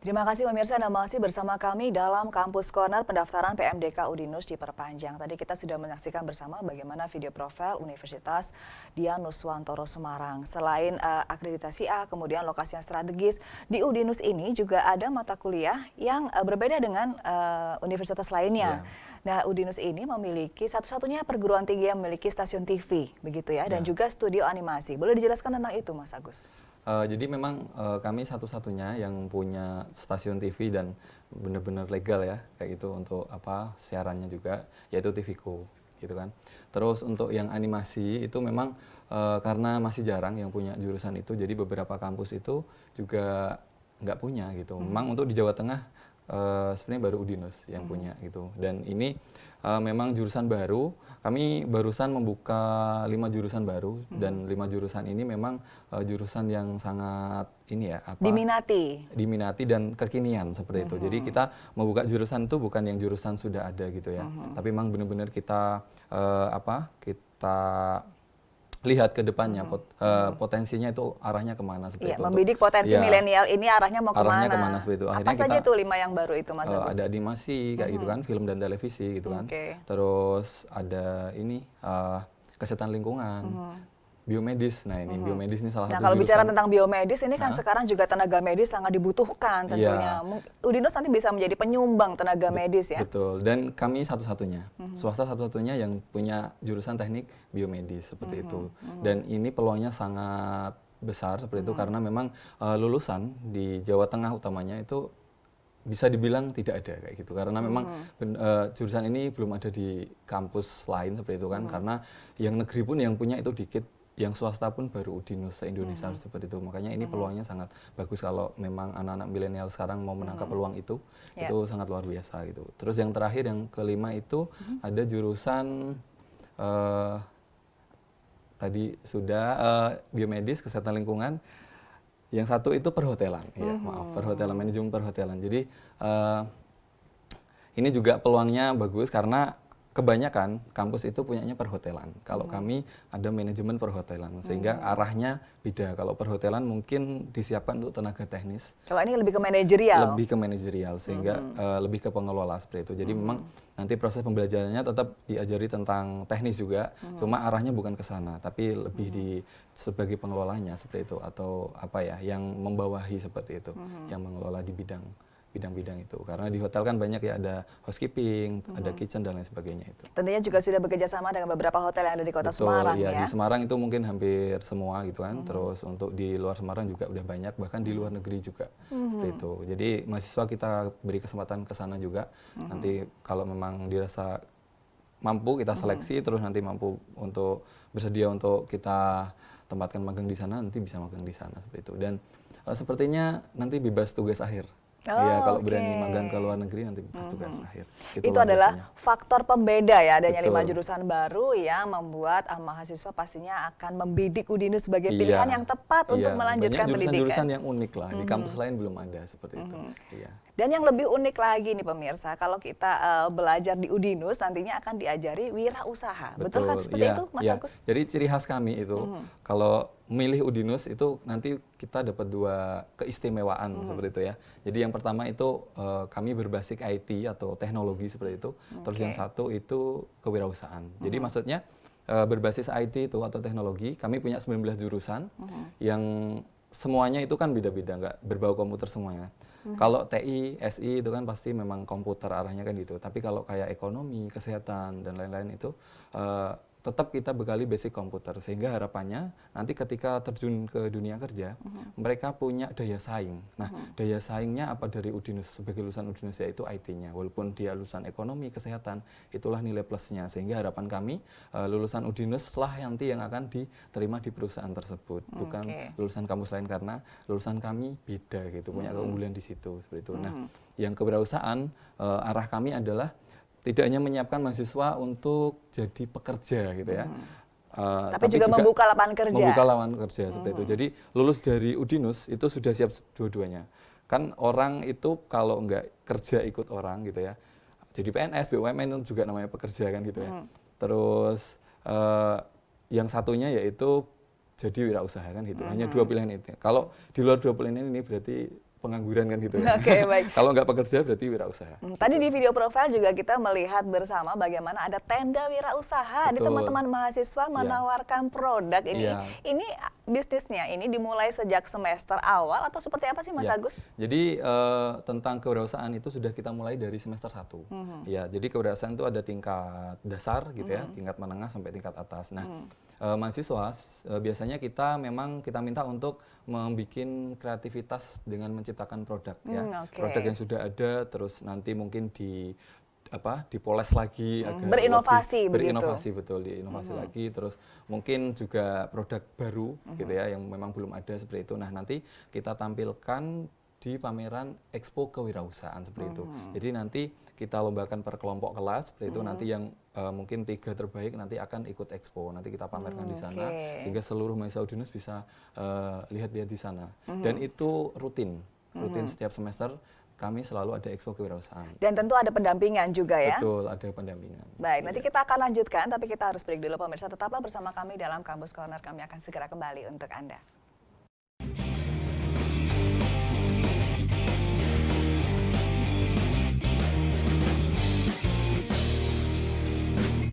Terima kasih pemirsa, Anda masih bersama kami dalam Kampus Corner pendaftaran PMDK Udinus diperpanjang. Tadi kita sudah menyaksikan bersama bagaimana video profil Universitas Dianuswantoro Semarang. Selain akreditasi A, kemudian lokasi yang strategis, di Udinus ini juga ada mata kuliah yang berbeda dengan universitas lainnya. Nah, Udinus ini memiliki satu-satunya perguruan tinggi yang memiliki stasiun TV, begitu ya, dan juga studio animasi. Boleh dijelaskan tentang itu, Mas Agus? Jadi memang kami satu-satunya yang punya stasiun TV dan benar-benar legal ya, kayak gitu untuk siarannya juga, yaitu TVCO gitu kan. Terus untuk yang animasi itu memang karena masih jarang yang punya jurusan itu, jadi beberapa kampus itu juga nggak punya gitu. Memang untuk di Jawa Tengah sebenarnya baru Udinus yang punya gitu. Dan ini memang jurusan baru. Kami barusan membuka 5 jurusan baru dan 5 jurusan ini memang jurusan yang sangat diminati dan kekinian seperti itu. Jadi kita membuka jurusan itu bukan yang jurusan sudah ada gitu ya. Tapi memang benar-benar kita kita lihat ke depannya potensinya itu arahnya kemana seperti itu. Membidik potensi milenial ini arahnya mau kemana? Arahnya kemana seperti itu. Akhirnya apa saja tuh 5 yang baru itu, Mas Agus? Ada animasi kayak gitu kan, film dan televisi gitu kan. Terus ada ini kesehatan lingkungan, biomedis. Nah ini biomedis ini salah satu kalau jurusan. bicara tentang biomedis ini kan sekarang juga tenaga medis sangat dibutuhkan tentunya. Udinus nanti bisa menjadi penyumbang tenaga medis ya. Betul, dan kami satu-satunya, swasta satu-satunya yang punya jurusan teknik biomedis seperti itu. Dan ini peluangnya sangat besar seperti itu karena memang lulusan di Jawa Tengah utamanya itu bisa dibilang tidak ada kayak gitu karena memang jurusan ini belum ada di kampus lain seperti itu kan karena yang negeri pun yang punya itu dikit, yang swasta pun baru Udinus se-Indonesia seperti itu. Makanya ini peluangnya sangat bagus kalau memang anak-anak milenial sekarang mau menangkap peluang itu sangat luar biasa gitu. Terus yang terakhir yang kelima itu ada jurusan tadi sudah biomedis, kesehatan lingkungan. Yang satu itu perhotelan, perhotelan, manajemen perhotelan. Jadi ini juga peluangnya bagus karena kebanyakan kampus itu punyanya perhotelan. Kalau kami ada manajemen perhotelan, sehingga arahnya beda. Kalau perhotelan mungkin disiapkan untuk tenaga teknis. Kalau ini lebih ke manajerial? Lebih ke manajerial, sehingga lebih ke pengelola seperti itu. Jadi memang nanti proses pembelajarannya tetap diajari tentang teknis juga, cuma arahnya bukan ke sana, tapi lebih di sebagai pengelolanya seperti itu, atau yang membawahi seperti itu, yang mengelola di bidang-bidang itu. Karena di hotel kan banyak ya, ada housekeeping, ada kitchen dan lain sebagainya itu. Tentunya juga sudah bekerja sama dengan beberapa hotel yang ada di kota Semarang ya. Di Semarang itu mungkin hampir semua gitu kan. Terus untuk di luar Semarang juga udah banyak, bahkan di luar negeri juga. Seperti itu. Jadi mahasiswa kita beri kesempatan ke sana juga. Nanti kalau memang dirasa mampu kita seleksi, terus nanti mampu untuk bersedia untuk kita tempatkan magang di sana, nanti bisa magang di sana seperti itu. Dan sepertinya nanti bebas tugas akhir. Kalau berani magang ke luar negeri nanti pas tugas akhir. Itu adalah faktor pembeda ya, adanya 5 jurusan baru yang membuat mahasiswa pastinya akan membidik Udinus sebagai pilihan yang tepat untuk melanjutkan pendidikan. Jurusan-jurusan yang unik lah, di kampus lain belum ada seperti itu. Dan yang lebih unik lagi nih pemirsa, kalau kita belajar di Udinus nantinya akan diajari wirausaha. Betul kan seperti itu, Mas Agus? Jadi ciri khas kami itu kalau milih Udinus itu nanti kita dapat 2 keistimewaan seperti itu ya. Jadi yang pertama itu kami berbasis IT atau teknologi seperti itu. Terus yang satu itu kewirausahaan. Jadi maksudnya berbasis IT itu atau teknologi, kami punya 19 jurusan yang semuanya itu kan beda-beda, nggak berbau komputer semuanya. Kalau TI, SI itu kan pasti memang komputer arahnya kan gitu. Tapi kalau kayak ekonomi, kesehatan dan lain-lain itu tetap kita bekali basic komputer, sehingga harapannya nanti ketika terjun ke dunia kerja mereka punya daya saing. Nah, daya saingnya apa dari Udinus sebagai lulusan Udinus, yaitu IT-nya. Walaupun dia lulusan ekonomi, kesehatan, itulah nilai plusnya, sehingga harapan kami lulusan Udinus lah nanti yang akan diterima di perusahaan tersebut, bukan lulusan kampus lain, karena lulusan kami beda gitu, punya keunggulan di situ seperti itu. Nah, yang kewirausahaan arah kami adalah tidak hanya menyiapkan mahasiswa untuk jadi pekerja gitu ya, tapi juga membuka lapangan kerja. Membuka lapangan kerja seperti itu. Jadi lulus dari Udinus itu sudah siap dua-duanya. Kan orang itu kalau nggak kerja ikut orang gitu ya. Jadi PNS, BUMN itu juga namanya pekerja kan gitu ya. Terus yang satunya yaitu jadi wirausaha kan gitu. Hanya 2 pilihan itu. Kalau di luar 2 pilihan ini berarti pengangguran kan gitu ya. Oke, baik. Kalau nggak pekerja berarti wirausaha. Tadi di video profil juga kita melihat bersama bagaimana ada tenda wirausaha di Betul. teman-teman mahasiswa menawarkan produk ini. Iya. Ini bisnisnya ini dimulai sejak semester awal atau seperti apa sih Mas Ya, Agus? jadi tentang kewirausahaan itu sudah kita mulai dari semester 1. Ya, jadi kewirausahaan itu ada tingkat dasar gitu ya, tingkat menengah sampai tingkat atas. Nah, mahasiswa biasanya kita minta untuk membuat kreativitas dengan menciptakan produk ya. Oke. Produk yang sudah ada terus nanti mungkin dipoles lagi agar Berinovasi lebih, begitu. berinovasi betul, diinovasi lagi, terus mungkin juga produk baru gitu ya yang memang belum ada seperti itu. Nah, nanti kita tampilkan di pameran Expo Kewirausahaan seperti itu. Jadi nanti kita lombakan per kelompok kelas seperti itu, nanti yang mungkin 3 terbaik nanti akan ikut Expo. Nanti kita pamerkan di sana sehingga seluruh mahasiswa Udinus bisa lihat-lihat di sana. Dan itu rutin setiap semester kami selalu ada Expo Kewirausahaan. Dan tentu ada pendampingan juga ya. Betul, ada pendampingan. Baik, nanti kita akan lanjutkan, tapi kita harus break dulu pemirsa. Tetaplah bersama kami dalam Kampus Corner, kami akan segera kembali untuk Anda.